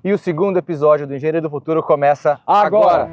E o segundo episódio do Engenharia do Futuro começa agora.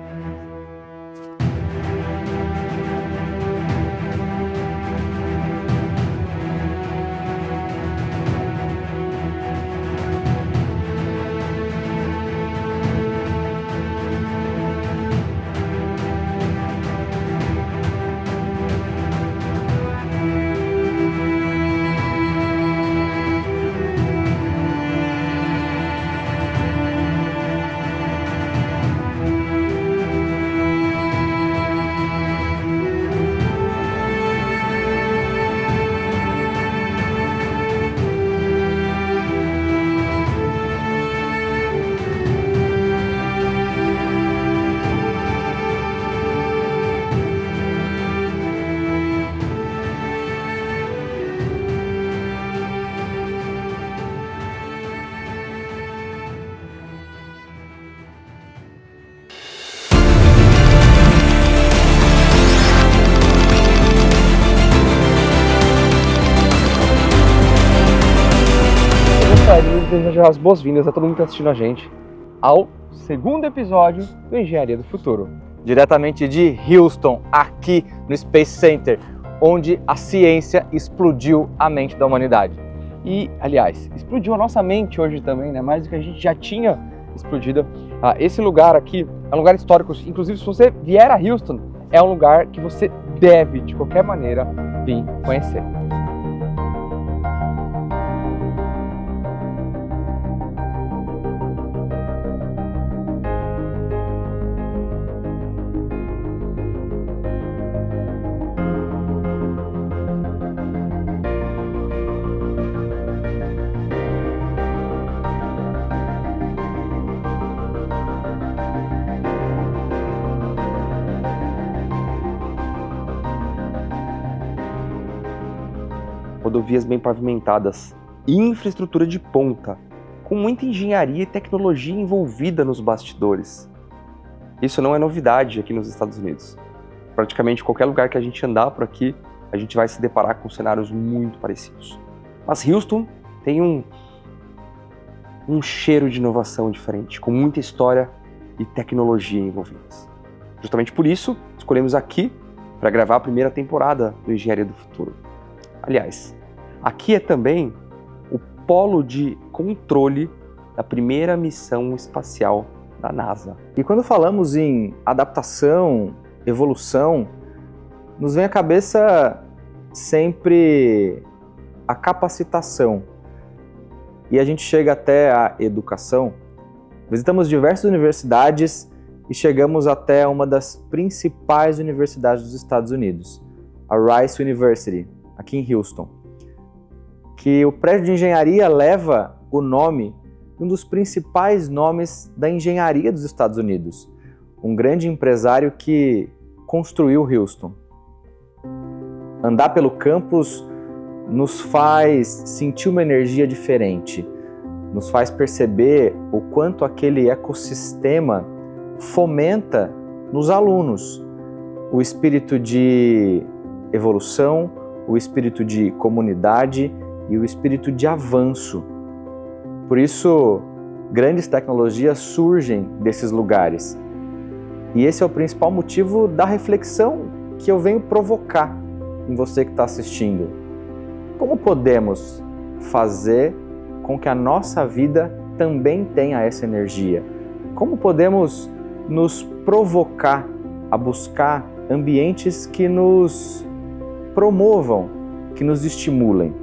Desejar as boas-vindas a todo mundo que está assistindo a gente ao segundo episódio do Engenharia do Futuro. Diretamente de Houston, aqui no Space Center, onde a ciência explodiu a mente da humanidade. E, aliás, explodiu a nossa mente hoje também, né? Mais do que a gente já tinha explodido. Esse lugar aqui é um lugar histórico, inclusive se você vier a Houston, é um lugar que você deve, de qualquer maneira, vir conhecer. Rodovias bem pavimentadas, infraestrutura de ponta, com muita engenharia e tecnologia envolvida nos bastidores. Isso não é novidade aqui nos Estados Unidos. Praticamente qualquer lugar que a gente andar por aqui, a gente vai se deparar com cenários muito parecidos. Mas Houston tem um cheiro de inovação diferente, com muita história e tecnologia envolvidas. Justamente por isso, escolhemos aqui para gravar a primeira temporada do Engenharia do Futuro. Aliás, aqui é também o polo de controle da primeira missão espacial da NASA. E quando falamos em adaptação, evolução, nos vem à cabeça sempre a capacitação. E a gente chega até a educação. Visitamos diversas universidades e chegamos até uma das principais universidades dos Estados Unidos, a Rice University, aqui em Houston, que o prédio de engenharia leva o nome de um dos principais nomes da engenharia dos Estados Unidos, um grande empresário que construiu Houston. Andar pelo campus nos faz sentir uma energia diferente, nos faz perceber o quanto aquele ecossistema fomenta nos alunos o espírito de evolução, o espírito de comunidade e o espírito de avanço. Por isso, grandes tecnologias surgem desses lugares. E esse é o principal motivo da reflexão que eu venho provocar em você que está assistindo. Como podemos fazer com que a nossa vida também tenha essa energia? Como podemos nos provocar a buscar ambientes que nos promovam, que nos estimulem?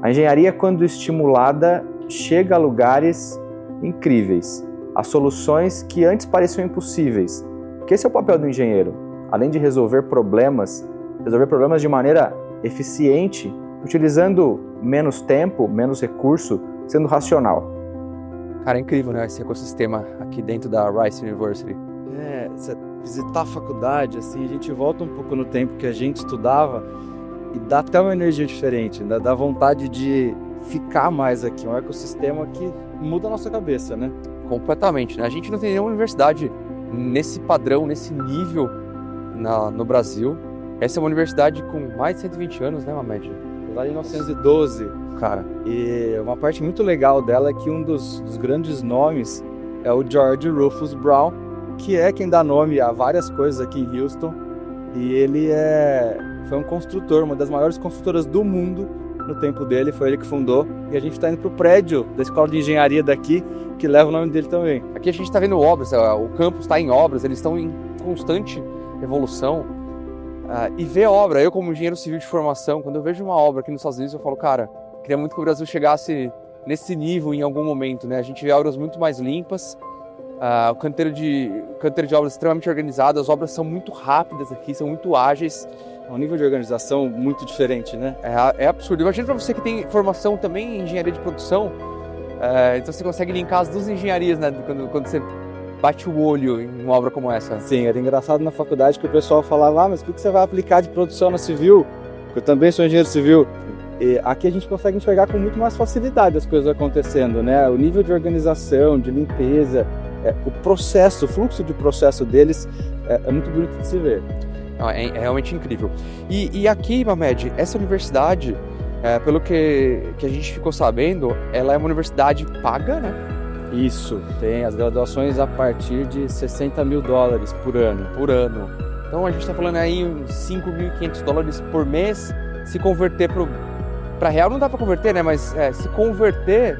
A engenharia, quando estimulada, chega a lugares incríveis, a soluções que antes pareciam impossíveis. Porque esse é o papel do engenheiro, além de resolver problemas de maneira eficiente, utilizando menos tempo, menos recurso, sendo racional. Cara, é incrível, né, esse ecossistema aqui dentro da Rice University. Você visitar a faculdade, assim, a gente volta um pouco no tempo que a gente estudava e dá até uma energia diferente, dá vontade de ficar mais aqui, um ecossistema que muda a nossa cabeça, né? Completamente, né? A gente não tem nenhuma universidade nesse padrão, nesse nível no Brasil. Essa é uma universidade com mais de 120 anos, né, Mamed? lá em 1912. Cara, E uma parte muito legal dela é que um dos grandes nomes é o George Rufus Brown, que é quem dá nome a várias coisas aqui em Houston. E ele foi um construtor, uma das maiores construtoras do mundo no tempo dele, foi ele que fundou. E a gente está indo para o prédio da Escola de Engenharia daqui, que leva o nome dele também. Aqui a gente está vendo obras, o campus está em obras, eles estão em constante evolução. E ver obra, eu como engenheiro civil de formação, quando eu vejo uma obra aqui nos Estados Unidos, eu falo, cara, queria muito que o Brasil chegasse nesse nível em algum momento, né? A gente vê obras muito mais limpas, o canteiro de obras extremamente organizado, as obras são muito rápidas aqui, são muito ágeis. É um nível de organização muito diferente, né? É absurdo. Imagina para você que tem formação também em engenharia de produção, então você consegue linkar as duas engenharias, né? Quando você bate o olho em uma obra como essa. Sim, era engraçado na faculdade que o pessoal falava, mas por que você vai aplicar de produção na civil? Porque eu também sou engenheiro civil. E aqui a gente consegue enxergar com muito mais facilidade as coisas acontecendo, né? O nível de organização, de limpeza, o processo, o fluxo de processo deles é muito bonito de se ver. É realmente incrível. E aqui, Mamed, essa universidade, pelo que a gente ficou sabendo, ela é uma universidade paga, né? Isso, tem as graduações a partir de $60 mil por ano. Então a gente está falando aí uns $5.500 por mês. Se converter para real, não dá para converter, né? Mas se converter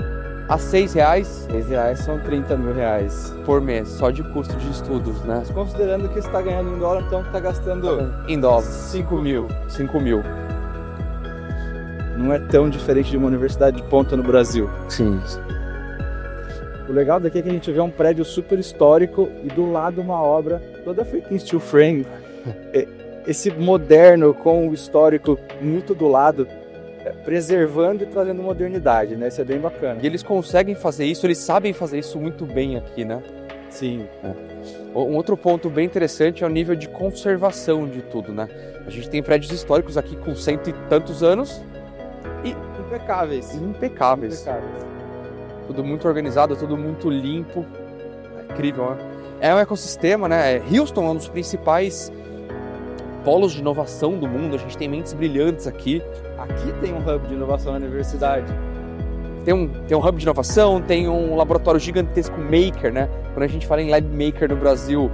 a R$6, R$6 são R$30 mil por mês, só de custo de estudos, né? Mas considerando que você está ganhando em dólar, então está gastando em dólar. 5 mil. 5 mil. Não é tão diferente de uma universidade de ponta no Brasil. Sim. O legal daqui é que a gente vê um prédio super histórico e do lado uma obra toda feita em steel frame. Esse moderno com o histórico muito do lado, preservando e trazendo modernidade, né? Isso é bem bacana. E eles conseguem fazer isso, eles sabem fazer isso muito bem aqui, né? Sim. Um outro ponto bem interessante é o nível de conservação de tudo, né? A gente tem prédios históricos aqui com 100 e tantos anos e impecáveis. Tudo muito organizado, tudo muito limpo. É incrível, né? É um ecossistema, né? Houston é um dos principais polos de inovação do mundo. A gente tem mentes brilhantes aqui. Aqui tem um hub de inovação na universidade. Tem um hub de inovação, tem um laboratório gigantesco Maker, né? Quando a gente fala em Lab Maker no Brasil,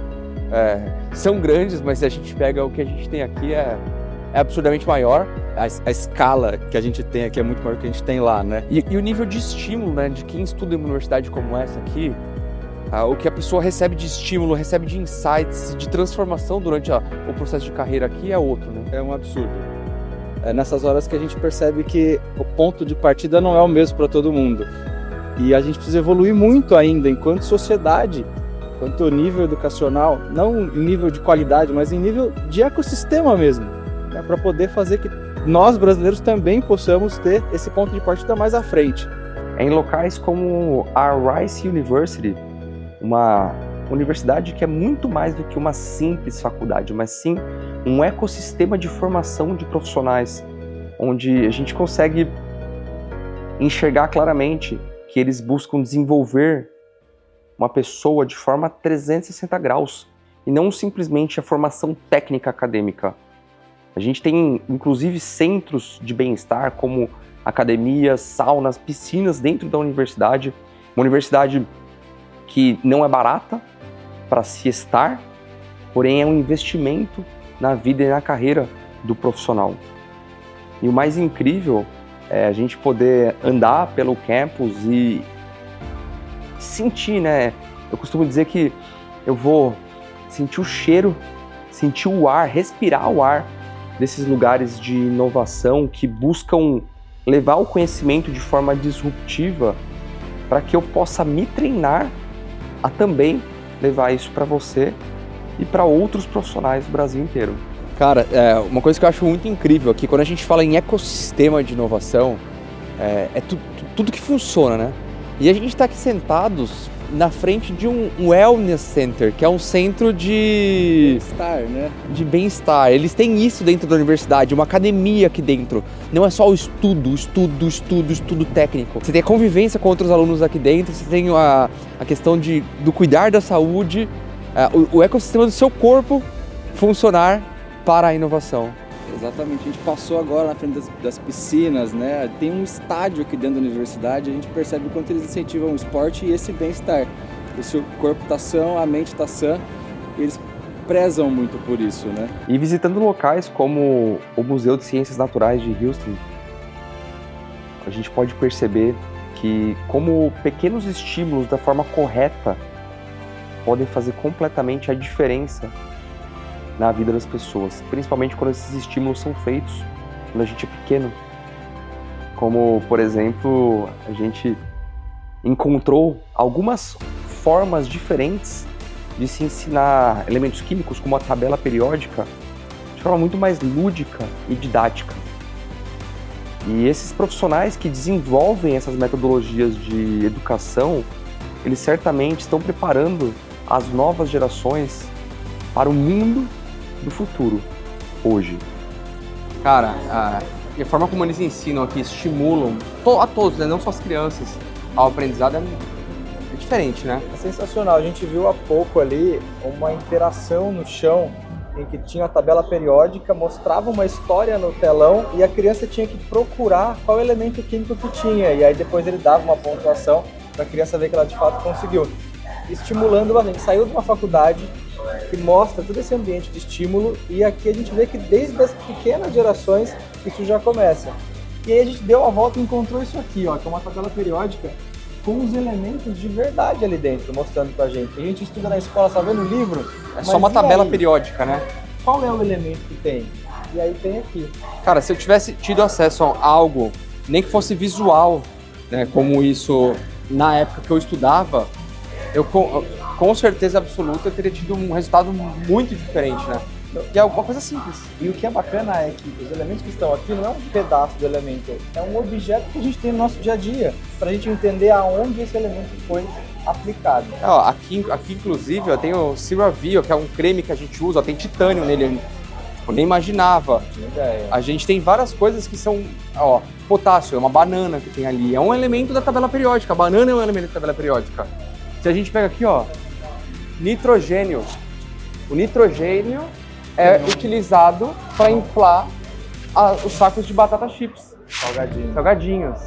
são grandes, mas se a gente pega o que a gente tem aqui é absurdamente maior. A escala que a gente tem aqui é muito maior do que a gente tem lá, né? E o nível de estímulo, né, de quem estuda em uma universidade como essa aqui, o que a pessoa recebe de estímulo, recebe de insights, de transformação durante o processo de carreira aqui é outro, né? É um absurdo. É nessas horas que a gente percebe que o ponto de partida não é o mesmo para todo mundo. E a gente precisa evoluir muito ainda enquanto sociedade, quanto nível educacional, não em nível de qualidade, mas em nível de ecossistema mesmo, né, para poder fazer que nós brasileiros também possamos ter esse ponto de partida mais à frente. Em locais como a Rice University, uma universidade que é muito mais do que uma simples faculdade, mas sim um ecossistema de formação de profissionais, onde a gente consegue enxergar claramente que eles buscam desenvolver uma pessoa de forma 360 graus e não simplesmente a formação técnica acadêmica. A gente tem, inclusive, centros de bem-estar, como academias, saunas, piscinas dentro da universidade. Uma universidade que não é barata para se estar, porém é um investimento na vida e na carreira do profissional. E o mais incrível é a gente poder andar pelo campus e sentir, né? Eu costumo dizer que eu vou sentir o cheiro, sentir o ar, respirar o ar desses lugares de inovação que buscam levar o conhecimento de forma disruptiva para que eu possa me treinar a também levar isso para você e para outros profissionais do Brasil inteiro. Cara, uma coisa que eu acho muito incrível aqui, quando a gente fala em ecossistema de inovação, tudo que funciona, né? E a gente está aqui sentados na frente de um Wellness Center, que é um centro de bem-estar, né? De bem-estar. Eles têm isso dentro da universidade, uma academia aqui dentro. Não é só o estudo técnico. Você tem a convivência com outros alunos aqui dentro, você tem a questão do cuidar da saúde, o ecossistema do seu corpo funcionar para a inovação. Exatamente, a gente passou agora na frente das piscinas, né? Tem um estádio aqui dentro da universidade, a gente percebe o quanto eles incentivam o esporte e esse bem-estar. Se o corpo está são, a mente está sã, eles prezam muito por isso, né? E visitando locais como o Museu de Ciências Naturais de Houston, a gente pode perceber que como pequenos estímulos da forma correta podem fazer completamente a diferença na vida das pessoas, principalmente quando esses estímulos são feitos quando a gente é pequeno. Como, por exemplo, a gente encontrou algumas formas diferentes de se ensinar elementos químicos, como a tabela periódica, de forma muito mais lúdica e didática. E esses profissionais que desenvolvem essas metodologias de educação, eles certamente estão preparando as novas gerações para o mundo do futuro, hoje. Cara, a forma como eles ensinam aqui, estimulam a todos, né? Não só as crianças, ao aprendizado é diferente, né? É sensacional. A gente viu há pouco ali uma interação no chão em que tinha a tabela periódica, mostrava uma história no telão e a criança tinha que procurar qual elemento químico que tinha. E aí depois ele dava uma pontuação para a criança ver que ela de fato conseguiu. Estimulando a gente. Saiu de uma faculdade que mostra todo esse ambiente de estímulo e aqui a gente vê que desde as pequenas gerações isso já começa. E aí a gente deu a volta e encontrou isso aqui, ó, que é uma tabela periódica com os elementos de verdade ali dentro, mostrando pra gente. A gente estuda na escola, só vendo o livro. É só uma tabela periódica, né? Qual é o elemento que tem? E aí tem aqui. Cara, se eu tivesse tido acesso a algo, nem que fosse visual, né, como isso na época que eu estudava, eu com certeza absoluta eu teria tido um resultado muito diferente, né? E é uma coisa simples. E o que é bacana é que os elementos que estão aqui não é um pedaço do elemento, é um objeto que a gente tem no nosso dia a dia, para a gente entender aonde esse elemento foi aplicado. Ó, aqui inclusive, ó, tem o Ceravil, que é um creme que a gente usa, ó, tem titânio nele. Eu nem imaginava. A gente tem várias coisas que são, ó, potássio, é uma banana que tem ali, é um elemento da tabela periódica, a banana é um elemento da tabela periódica. Se a gente pega aqui, ó, nitrogênio. O nitrogênio é utilizado para inflar os sacos de batata chips. Salgadinhos.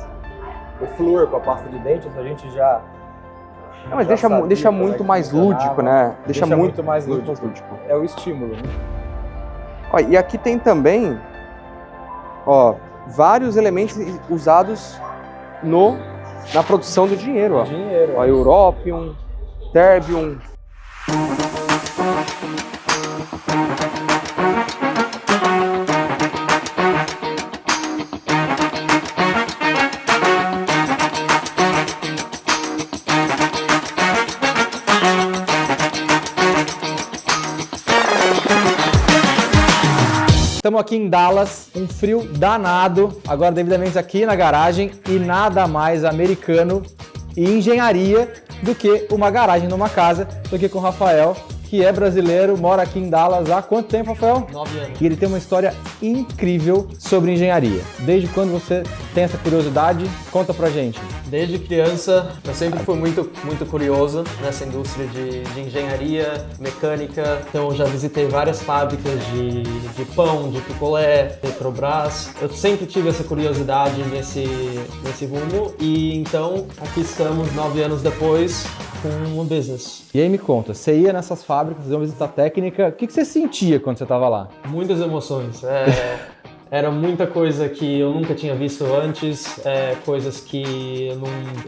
O flúor com a pasta de dente, a gente já... Não, mas deixa muito mais lúdico, né? Deixa muito mais lúdico. É o estímulo, né? Ó, e aqui tem também, ó, vários elementos usados na produção do dinheiro, ó. Ó, europium, terbium. Estamos aqui em Dallas, um frio danado, agora devidamente aqui na garagem e nada mais americano e engenharia do que uma garagem numa casa. Estou aqui com o Rafael, que é brasileiro, mora aqui em Dallas há quanto tempo, Rafael? 9 anos. E ele tem uma história incrível sobre engenharia. Desde quando você tem essa curiosidade? Conta pra gente. Desde criança, eu sempre fui muito curioso nessa indústria de engenharia, mecânica. Então, eu já visitei várias fábricas de pão, de picolé, Petrobras. Eu sempre tive essa curiosidade nesse rumo. E então, aqui estamos 9 anos depois com um business. E aí me conta, você ia nessas fábricas, fazer uma visita técnica, o que você sentia quando você estava lá? Muitas emoções. Era muita coisa que eu nunca tinha visto antes, coisas que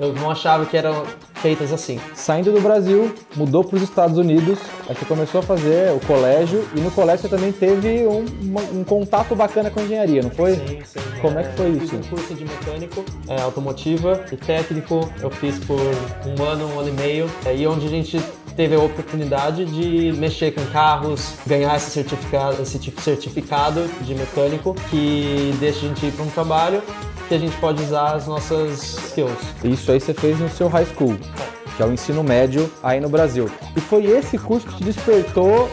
eu não achava que eram feitas assim. Saindo do Brasil, mudou para os Estados Unidos, aí você começou a fazer o colégio e no colégio você também teve um contato bacana com a engenharia, não foi? Sim. Como é que foi isso? Fiz um curso de mecânico, automotiva e técnico, eu fiz por um ano e meio, e onde a gente teve a oportunidade de mexer com carros, ganhar esse certificado de mecânico que deixa a gente ir para um trabalho que a gente pode usar as nossas skills. Isso aí você fez no seu high school, que é o ensino médio aí no Brasil. E foi esse curso que te despertou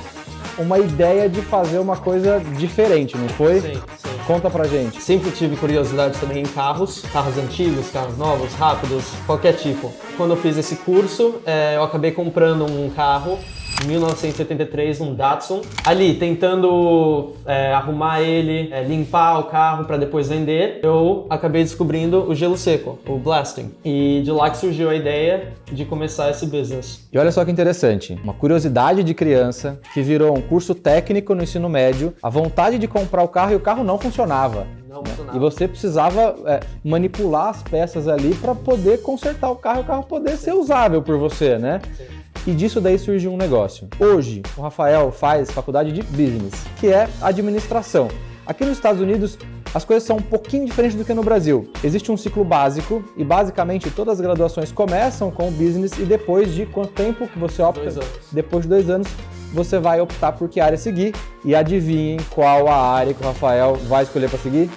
uma ideia de fazer uma coisa diferente, não foi? Sim. Conta pra gente. Sempre tive curiosidade também em carros antigos, carros novos, rápidos, qualquer tipo. Quando eu fiz esse curso, eu acabei comprando um carro em 1983 um Datsun. Ali, tentando arrumar ele, limpar o carro para depois vender, eu acabei descobrindo o gelo seco, o blasting. E de lá que surgiu a ideia de começar esse business. E olha só que interessante, uma curiosidade de criança que virou um curso técnico no ensino médio, a vontade de comprar o carro e o carro não funcionava. E você precisava manipular as peças ali para poder consertar o carro e o carro poder ser usável por você, né? Sim. E disso daí surgiu um negócio. Hoje, o Rafael faz faculdade de business, que é administração. Aqui nos Estados Unidos, as coisas são um pouquinho diferentes do que no Brasil. Existe um ciclo básico e basicamente todas as graduações começam com o business e depois de quanto tempo que você opta? 2 anos. Depois de 2 anos, você vai optar por que área seguir e adivinhem qual a área que o Rafael vai escolher para seguir?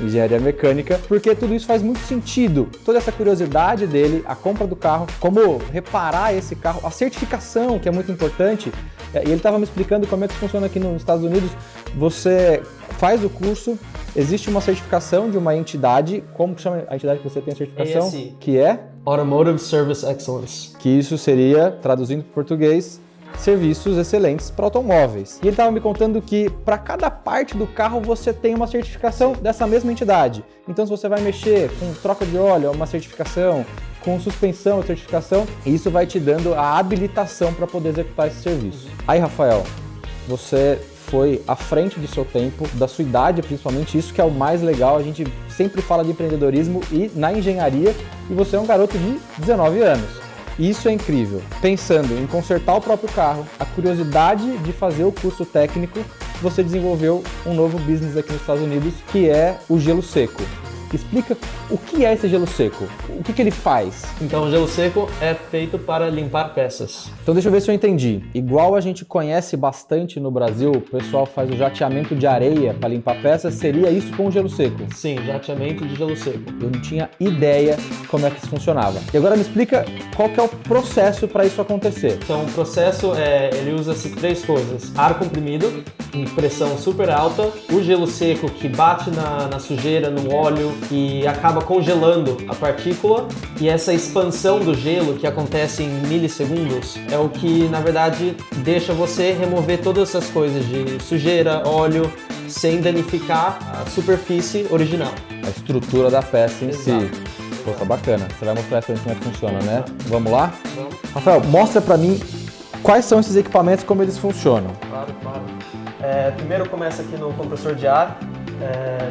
Engenharia mecânica, porque tudo isso faz muito sentido. Toda essa curiosidade dele, a compra do carro, como reparar esse carro, a certificação, que é muito importante. E ele estava me explicando como é que funciona aqui nos Estados Unidos. Você faz o curso, existe uma certificação de uma entidade, como que chama a entidade que você tem a certificação? ASE. Que é? Automotive Service Excellence. Que isso seria, traduzindo para o português, serviços excelentes para automóveis. E ele estava me contando que para cada parte do carro você tem uma certificação dessa mesma entidade. Então se você vai mexer com troca de óleo, é uma certificação, com suspensão, certificação, e isso vai te dando a habilitação para poder executar esse serviço. Aí, Rafael, você foi à frente do seu tempo, da sua idade principalmente, isso que é o mais legal. A gente sempre fala de empreendedorismo e na engenharia, e você é um garoto de 19 anos. E isso é incrível. Pensando em consertar o próprio carro, a curiosidade de fazer o curso técnico, você desenvolveu um novo business aqui nos Estados Unidos, que é o gelo seco. Explica o que é esse gelo seco, o que ele faz? Então, o gelo seco é feito para limpar peças. Então deixa eu ver se eu entendi. Igual a gente conhece bastante no Brasil, o pessoal faz o jateamento de areia para limpar peças, seria isso com o gelo seco? Sim, jateamento de gelo seco. Eu não tinha ideia como é que isso funcionava. E agora me explica qual que é o processo para isso acontecer. Então, o processo ele usa essas 3 coisas: ar comprimido, em pressão super alta, o gelo seco que bate na sujeira, no óleo e acaba congelando a partícula, e essa expansão do gelo que acontece em milissegundos é o que, na verdade, deixa você remover todas essas coisas de sujeira, óleo, sem danificar a superfície original. A estrutura da peça em Exato. si. Pô, tá bacana. Você vai mostrar pra gente como é que funciona, né? Vamos lá? Vamos. Rafael, mostra pra mim quais são esses equipamentos, como eles funcionam. Claro, claro. Primeiro começa aqui no compressor de ar.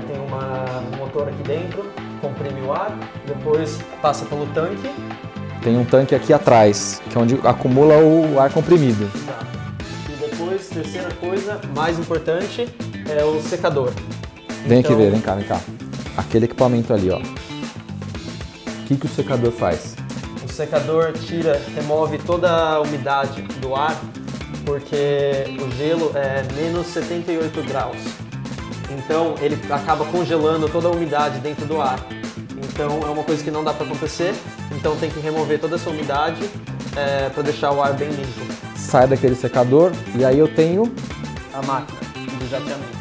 Tem um motor aqui dentro, comprime o ar, depois passa pelo tanque. Tem um tanque aqui atrás, que é onde acumula o ar comprimido. Exato. E depois, terceira coisa, mais importante, é o secador. Vem aqui Então, ver, vem cá. Aquele equipamento ali, ó. O que o secador faz? O secador remove toda a umidade do ar, porque o gelo é menos 78 graus. Então ele acaba congelando toda a umidade dentro do ar. Então é uma coisa que não dá para acontecer. Então tem que remover toda essa umidade para deixar o ar bem limpo. Sai daquele secador e aí eu tenho... A máquina de jateamento.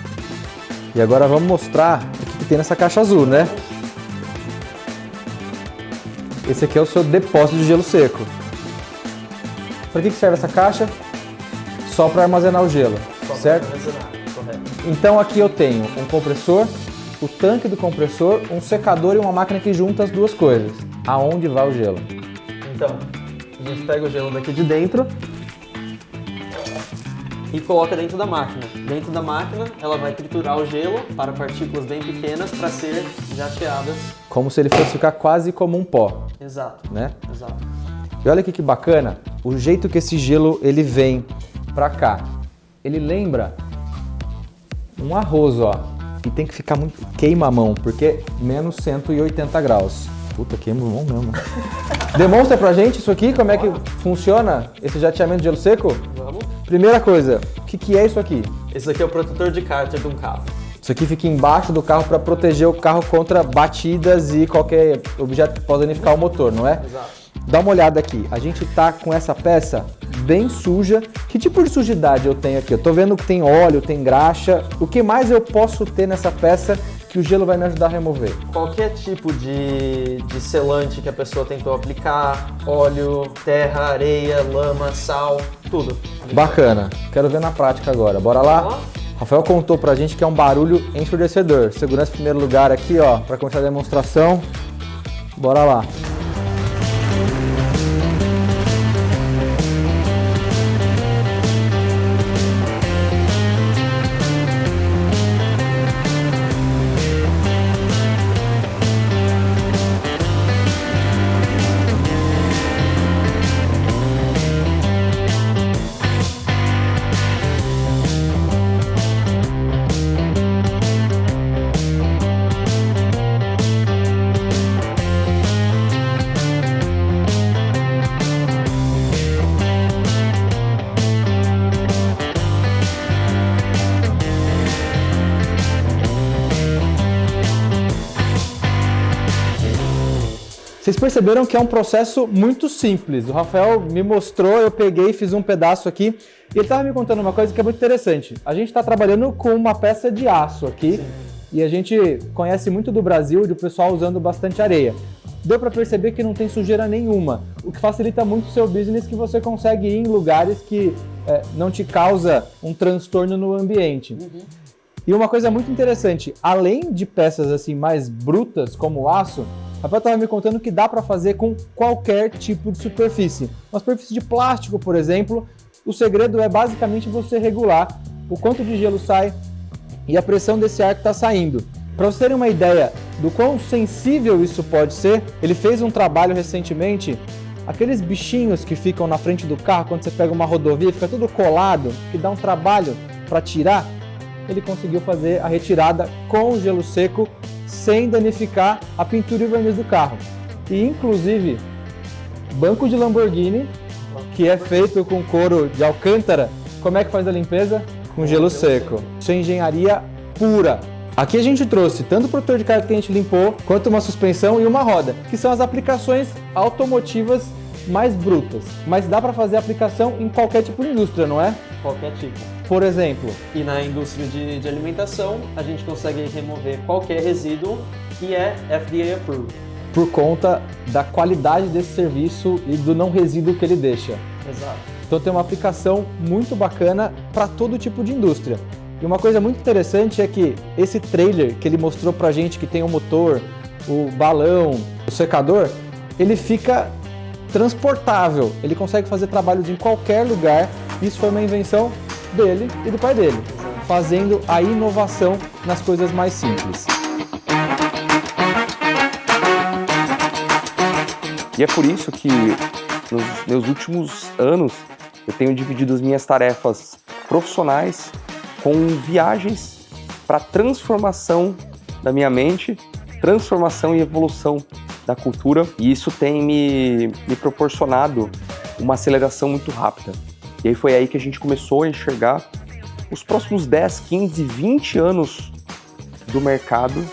E agora vamos mostrar o que tem nessa caixa azul, né? Esse aqui é o seu depósito de gelo seco. Para que serve essa caixa? Só para armazenar o gelo, certo? Correto. Então aqui eu tenho um compressor, o tanque do compressor, um secador e uma máquina que junta as duas coisas. Aonde vai o gelo? Então, a gente pega o gelo daqui de dentro e coloca dentro da máquina. Dentro da máquina, ela vai triturar o gelo para partículas bem pequenas para ser jateadas. Como se ele fosse ficar quase como um pó, Exato. né? Exato. E olha aqui que bacana, o jeito que esse gelo ele vem pra cá. Ele lembra um arroz, ó. E tem que ficar muito... Queima a mão, porque menos 180 graus. Puta, queima a mão mesmo. Demonstra pra gente isso aqui, como é que funciona esse jateamento de gelo seco? Vamos? Primeira coisa, o que é isso aqui? Esse aqui é o protetor de cárter de um carro. Isso aqui fica embaixo do carro para proteger o carro contra batidas e qualquer objeto que possa danificar o motor, não é? Exato. Dá uma olhada aqui, a gente tá com essa peça bem suja. Que tipo de sujidade eu tenho aqui? Eu tô vendo que tem óleo, tem graxa. O que mais eu posso ter nessa peça que que o gelo vai me ajudar a remover? Qualquer tipo de selante que a pessoa tentou aplicar, óleo, terra, areia, lama, sal, tudo. Bacana, quero ver na prática agora, bora lá? Rafael contou pra gente que é um barulho ensurdecedor. Segurança em primeiro lugar aqui, ó, pra começar a demonstração. Bora lá. Vocês perceberam que é um processo muito simples. O Rafael me mostrou, eu peguei e fiz um pedaço aqui. E ele estava me contando uma coisa que é muito interessante. A gente está trabalhando com uma peça de aço aqui. Sim. E a gente conhece muito do Brasil e do pessoal usando bastante areia. Deu para perceber que não tem sujeira nenhuma, o que facilita muito o seu business, que você consegue ir em lugares que não te causa um transtorno no ambiente. Uhum. E uma coisa muito interessante, além de peças assim mais brutas como o aço, a Rafael estava me contando que dá para fazer com qualquer tipo de superfície. Uma superfície de plástico, por exemplo, o segredo é basicamente você regular o quanto de gelo sai e a pressão desse ar que está saindo. Para vocês terem uma ideia do quão sensível isso pode ser, ele fez um trabalho recentemente, aqueles bichinhos que ficam na frente do carro quando você pega uma rodovia, fica tudo colado, que dá um trabalho para tirar, ele conseguiu fazer a retirada com o gelo seco, sem danificar a pintura e o verniz do carro. E inclusive, banco de Lamborghini, que é feito com couro de alcântara, como é que faz a limpeza? Com gelo seco. Isso é engenharia pura. Aqui a gente trouxe tanto o protetor de carga que a gente limpou, quanto uma suspensão e uma roda, que são as aplicações automotivas mais brutas. Mas dá para fazer aplicação em qualquer tipo de indústria, não é? Qualquer tipo. Por exemplo, e na indústria de alimentação, a gente consegue remover qualquer resíduo que é FDA approved. Por conta da qualidade desse serviço e do não resíduo que ele deixa. Exato. Então tem uma aplicação muito bacana para todo tipo de indústria. E uma coisa muito interessante é que esse trailer que ele mostrou pra gente, que tem o motor, o balão, o secador, ele fica transportável. Ele consegue fazer trabalhos em qualquer lugar. Isso foi uma invenção dele e do pai dele, fazendo a inovação nas coisas mais simples. E é por isso que nos meus últimos anos eu tenho dividido as minhas tarefas profissionais com viagens para transformação da minha mente, transformação e evolução da cultura, e isso tem me proporcionado uma aceleração muito rápida. E aí foi aí que a gente começou a enxergar os próximos 10, 15, 20 anos do mercado.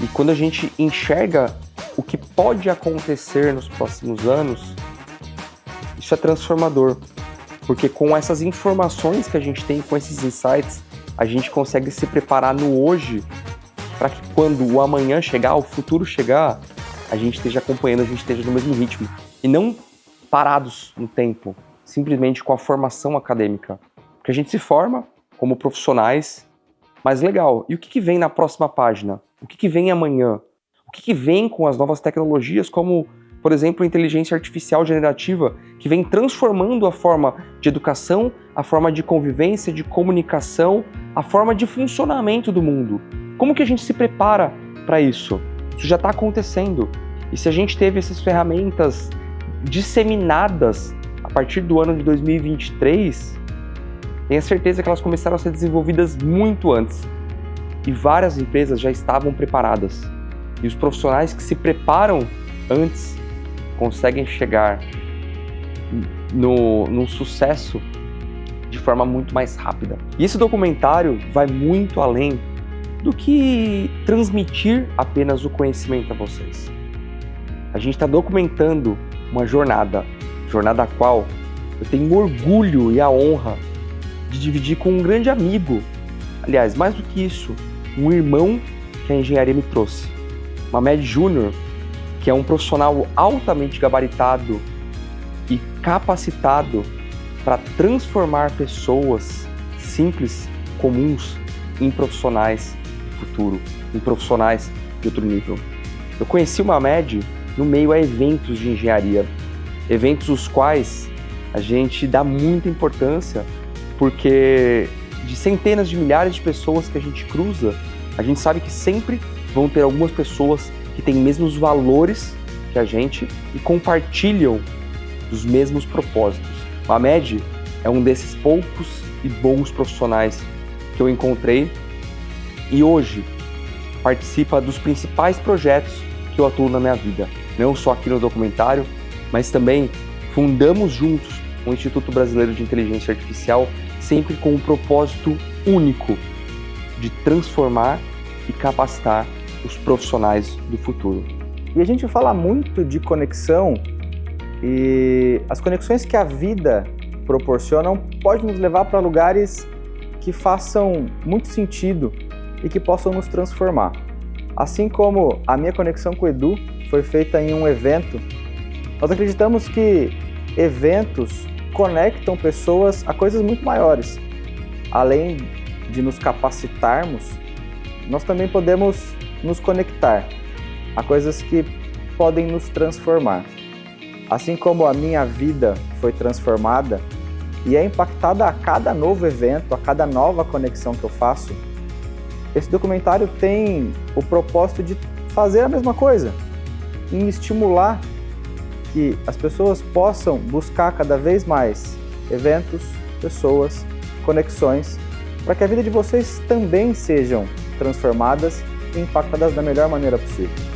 E quando a gente enxerga o que pode acontecer nos próximos anos, isso é transformador. Porque com essas informações que a gente tem, com esses insights, a gente consegue se preparar no hoje para que quando o amanhã chegar, o futuro chegar, a gente esteja acompanhando, a gente esteja no mesmo ritmo. E não parados no tempo, simplesmente com a formação acadêmica. Porque a gente se forma como profissionais, mas legal, e o que vem na próxima página? O que vem amanhã? O que vem com as novas tecnologias, como, por exemplo, a inteligência artificial generativa, que vem transformando a forma de educação, a forma de convivência, de comunicação, a forma de funcionamento do mundo? Como que a gente se prepara para isso? Isso já está acontecendo. E se a gente teve essas ferramentas disseminadas a partir do ano de 2023, tenha certeza que elas começaram a ser desenvolvidas muito antes. E várias empresas já estavam preparadas. E os profissionais que se preparam antes conseguem chegar no sucesso de forma muito mais rápida. E esse documentário vai muito além do que transmitir apenas o conhecimento a vocês. A gente está documentando uma jornada a qual eu tenho orgulho e a honra de dividir com um grande amigo. Aliás, mais do que isso, um irmão que a engenharia me trouxe. Mamed Júnior, que é um profissional altamente gabaritado e capacitado para transformar pessoas simples, comuns, em profissionais do futuro, em profissionais de outro nível. Eu conheci o Mamed no meio a eventos de engenharia, eventos os quais a gente dá muita importância, porque de centenas de milhares de pessoas que a gente cruza, a gente sabe que sempre vão ter algumas pessoas que têm mesmos valores que a gente e compartilham dos mesmos propósitos. O Mamed é um desses poucos e bons profissionais que eu encontrei e hoje participa dos principais projetos que eu atuo na minha vida. Não só aqui no documentário, mas também fundamos juntos o Instituto Brasileiro de Inteligência Artificial, sempre com um propósito único de transformar e capacitar os profissionais do futuro. E a gente fala muito de conexão e as conexões que a vida proporcionam podem nos levar para lugares que façam muito sentido e que possam nos transformar. Assim como a minha conexão com o Edu foi feita em um evento, nós acreditamos que eventos conectam pessoas a coisas muito maiores. Além de nos capacitarmos, nós também podemos nos conectar a coisas que podem nos transformar. Assim como a minha vida foi transformada e é impactada a cada novo evento, a cada nova conexão que eu faço, esse documentário tem o propósito de fazer a mesma coisa, em estimular que as pessoas possam buscar cada vez mais eventos, pessoas, conexões, para que a vida de vocês também sejam transformadas e impactadas da melhor maneira possível.